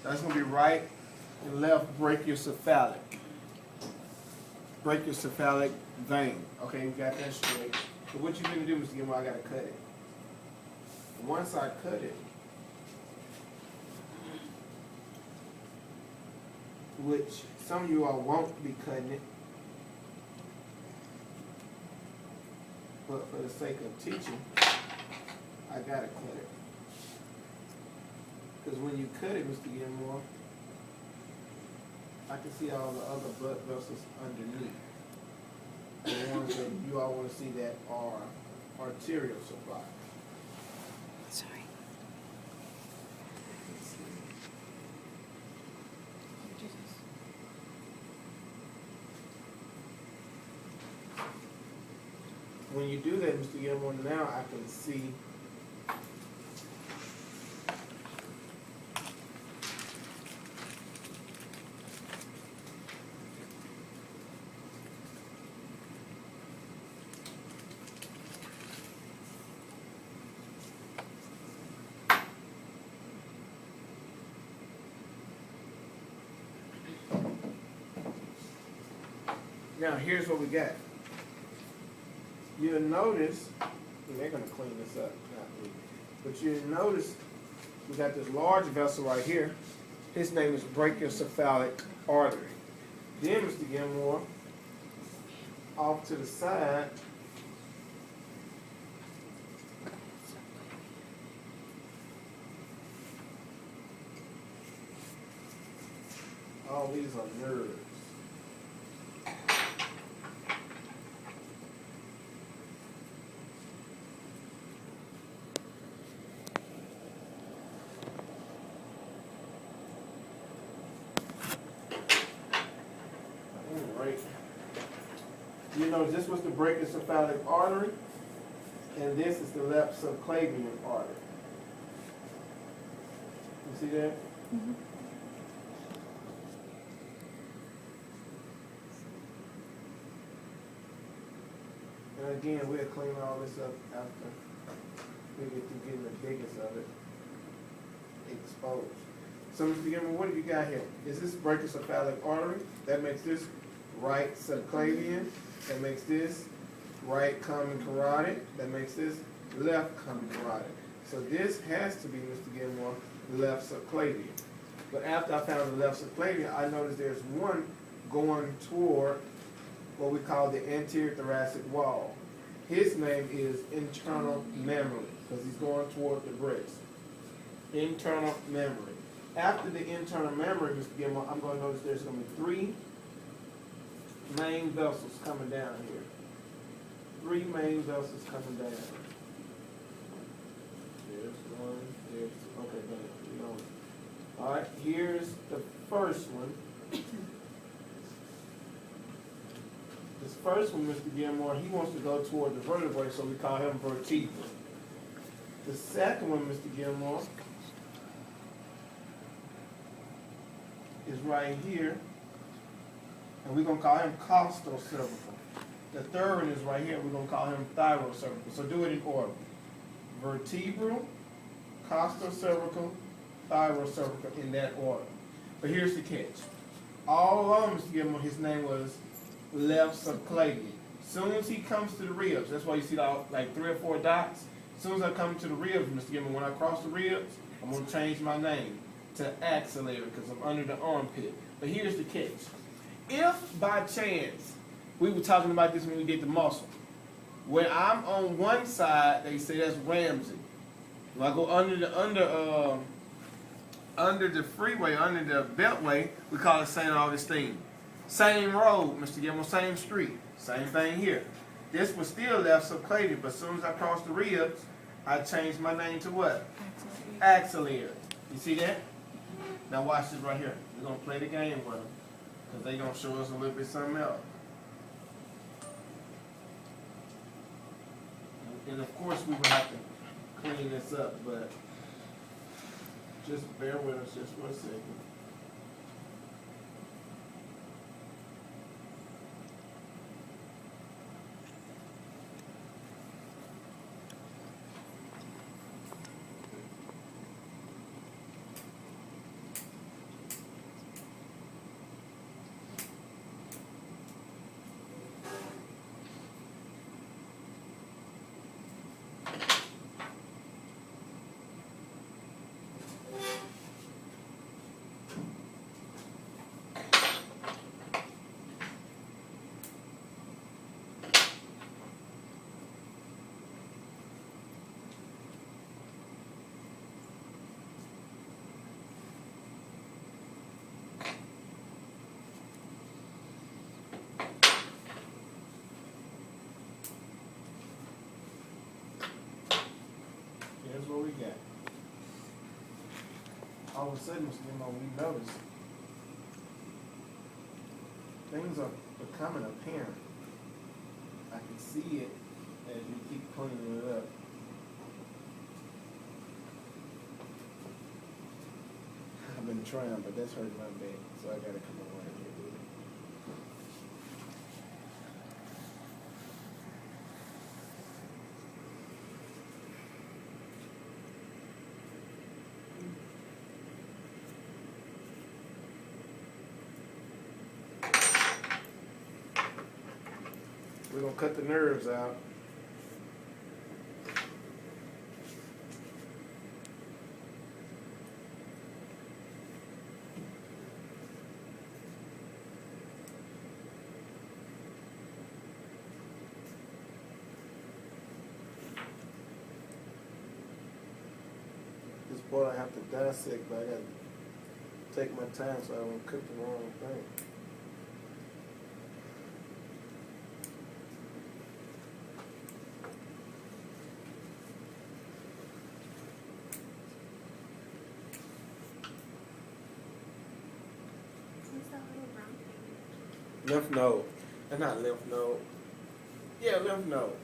That's going to be right and left brachiocephalic. Brachiocephalic vein. Okay, we got that straight. So what you going to do, Mr. Gilmore, I got to cut it. Once I cut it, which some of you all won't be cutting it, but for the sake of teaching, I got to cut it. Because when you cut it, Mr. Gilmore, I can see all the other blood vessels underneath. The ones that you all want to see that are arterial supply. Sorry. When you do that, Mr. Gilmore, now I can see now here's what we got. You'll notice, and they're going to clean this up, not me, but you'll notice we got this large vessel right here. His name is brachiocephalic artery. Then, Mr. Gilmore, off to the side, all these are nerves. You know, this was the brachiocephalic artery, and this is the left subclavian artery. You see that? Mm-hmm. And again, we'll clean all this up after we get to getting the biggest of it exposed. So, Mr. Gilmore, what do you got here? Is this brachiocephalic artery? That makes this right subclavian. That makes this right common carotid. That makes this left common carotid. So this has to be, Mr. Gilmore, left subclavian. But after I found the left subclavian, I noticed there's one going toward what we call the anterior thoracic wall. His name is internal memory because he's going toward the breast. Internal memory. After the internal memory, Mr. Gilmore, I'm going to notice there's going to be three main vessels coming down here. Three main vessels coming down. There's one, there's two. Okay, done. All right, here's the first one. This first one, Mr. Gilmore, he wants to go toward the vertebrae, so we call him vertebral. The second one, Mr. Gilmore, is right here. And we're going to call him costal cervical. The third one is right here. We're going to call him thyrocervical. So do it in order. Vertebral, costal cervical, thyrocervical, in that order. But here's the catch. All along, Mr. Gilmore, his name was left subclavian. As soon as he comes to the ribs, that's why you see like 3 or 4 dots. As soon as I come to the ribs, Mr. Gilmore, when I cross the ribs, I'm going to change my name to axillary because I'm under the armpit. But here's the catch. If by chance, we were talking about this when we did the muscle, when I'm on one side, they say that's Ramsey. If I go under the freeway, under the beltway, we call it St. Augustine. Same road, Mr. Gilmore, same street, same thing here. This was still left subclavian, but as soon as I crossed the ribs, I changed my name to what? Axillary. You see that? Now watch this right here. We're going to play the game with them because they're going to show us a little bit something else. And of course we will have to clean this up, but just bear with us just for a second. all of a sudden, Mr. Gilmore, we notice things are becoming apparent. I can see it as we keep cleaning it up. I've been trying, but that's hurting my back, so I gotta come around here with it. We're gonna cut the nerves out. This part I have to dissect, but I gotta take my time so I don't cook the wrong thing. What's that little brown thing? Lymph node. That's not lymph node. Yeah, lymph node.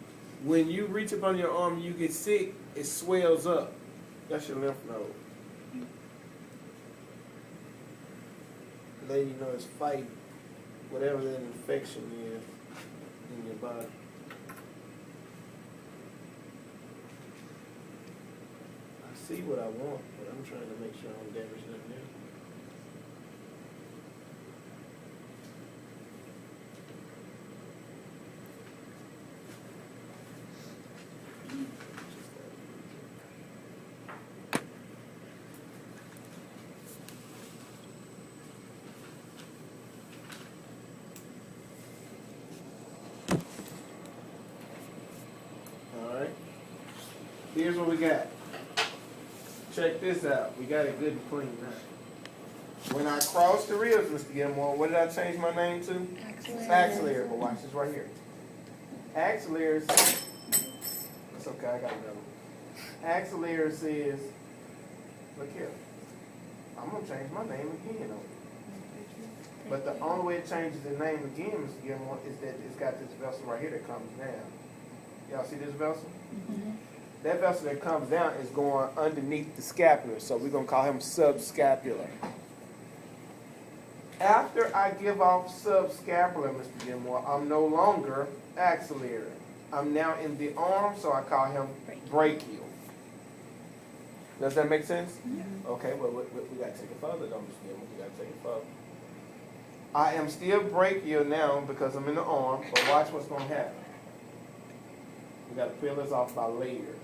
When you reach up on your arm and you get sick, it swells up. That's your lymph node. Letting you know it's fighting whatever that infection is in your body. I see what I want, but I'm trying to make sure I don't damage nothing else. Alright. Here's what we got. Check this out. We got it good and clean now. When I crossed the ribs, Mr. Gilmore, what did I change my name to? Axillary. But watch this right here. Axillary. It's okay, I got another one. Axillary says, look here. I'm going to change my name again. But the only way it changes the name again, Mr. Gilmore, is that it's got this vessel right here that comes down. Y'all see this vessel? Mm-hmm. That vessel that comes down is going underneath the scapular, so we're going to call him subscapular. After I give off subscapular, Mr. Gilmore, I'm no longer axillary. I'm now in the arm, so I call him brachial. Does that make sense? Mm-hmm. Okay, well, we got to take it further, don't Mr. Gilmore? We got to take it further. I am still brachial now because I'm in the arm, but watch what's going to happen. We got to peel this off by layers.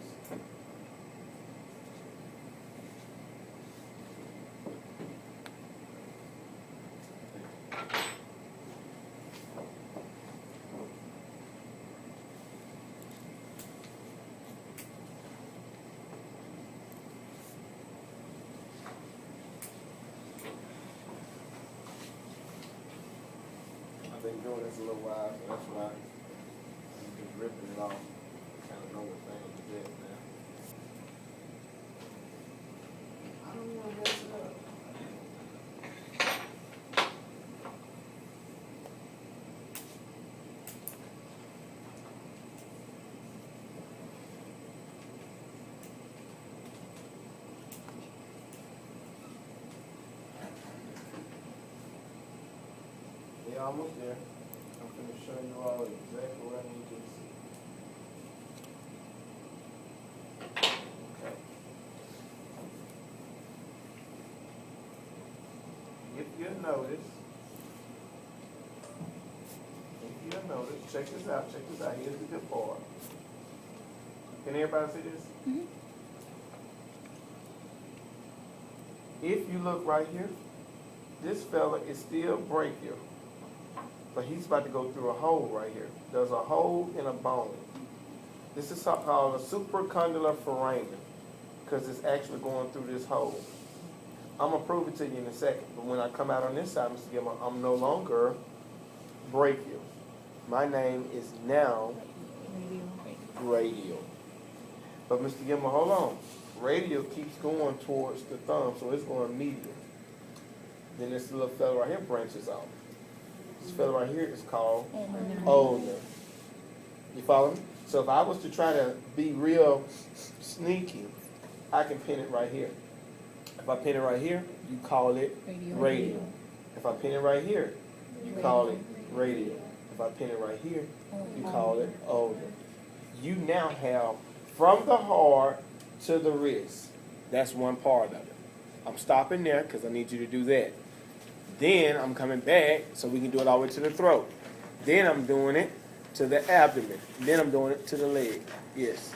I've been doing this a little while, so that's why I'm just ripping it off. Kind of know what things is it now. I don't want to mess it up. Yeah, almost there. I'm going to show you all exactly what I need you to see. Okay. If you notice, check this out, here's the good part. Can everybody see this? Mm-hmm. If you look right here, this fella is still brachial, but he's about to go through a hole right here. There's a hole in a bone. This is called a supracondylar foramen, because it's actually going through this hole. I'm going to prove it to you in a second, but when I come out on this side, Mr. Gilmore, I'm no longer brachial. My name is now radial. But Mr. Gilmore, hold on. Radial keeps going towards the thumb, so it's going medial. Then this little fella right here branches off. This fella right here is called ulnar. You follow me? So if I was to try to be real sneaky, I can pin it right here. If I pin it right here, you call it radial. If I pin it right here, you call it radial. If I pin it right here, you call it ulnar. You now have from the heart to the wrist. That's one part of it. I'm stopping there because I need you to do that. Then I'm coming back so we can do it all the way to the throat. Then I'm doing it to the abdomen. Then I'm doing it to the leg. Yes.